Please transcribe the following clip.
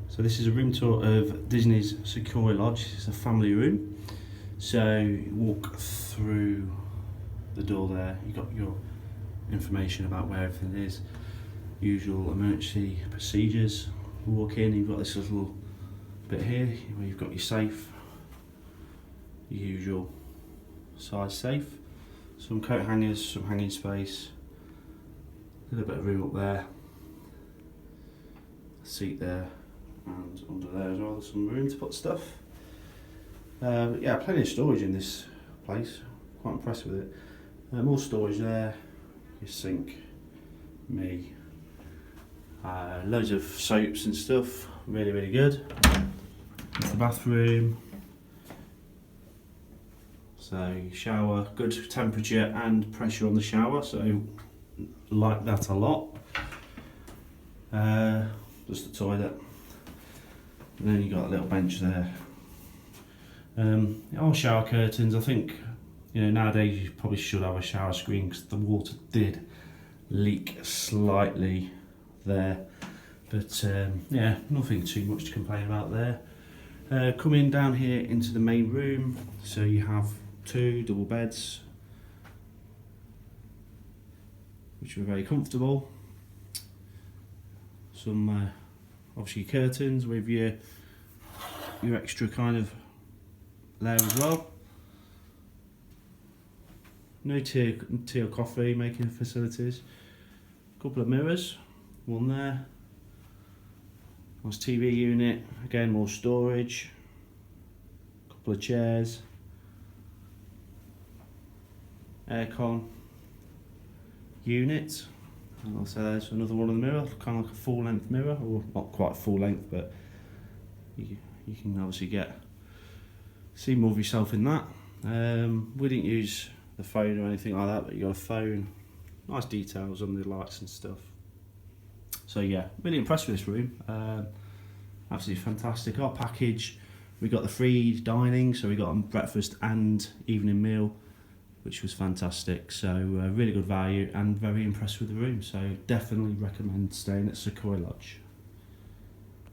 So this is a room tour of Disney's Sequoia Lodge. It's a family room. So you walk through the door there, you've got your information about where everything is, usual emergency procedures. You walk in, you've got this little bit here where you've got your safe, your usual size safe, some coat hangers, some hanging space, a little bit of room up there, a seat there, and under there as well there's some room to put stuff. Yeah, plenty of storage in this place, quite impressed with it. More storage there, your sink, loads of soaps and stuff, really good. It's the bathroom, so shower, good temperature and pressure on the shower, so like that a lot. Just the toilet, and then you got a little bench there. All shower curtains. I think, you know, nowadays you probably should have a shower screen because the water did leak slightly there, but yeah, nothing too much to complain about there. Coming down here into the main room, so you have two double beds, which are very comfortable. Some obviously curtains with your extra kind of there as well. No tea or coffee making facilities. A couple of mirrors, one there. Nice TV unit, again more storage. A couple of chairs. Aircon unit. And also there's another one on the mirror, kind of like a full length mirror, or not quite full length, but you can obviously see more of yourself in that. We didn't use the phone or anything like that, but you got a phone, nice details on the lights and stuff. So yeah, really impressed with this room. Absolutely fantastic. Our package, we got the free dining, so we got breakfast and evening meal, which was fantastic. So really good value and very impressed with the room. So definitely recommend staying at Sequoia Lodge.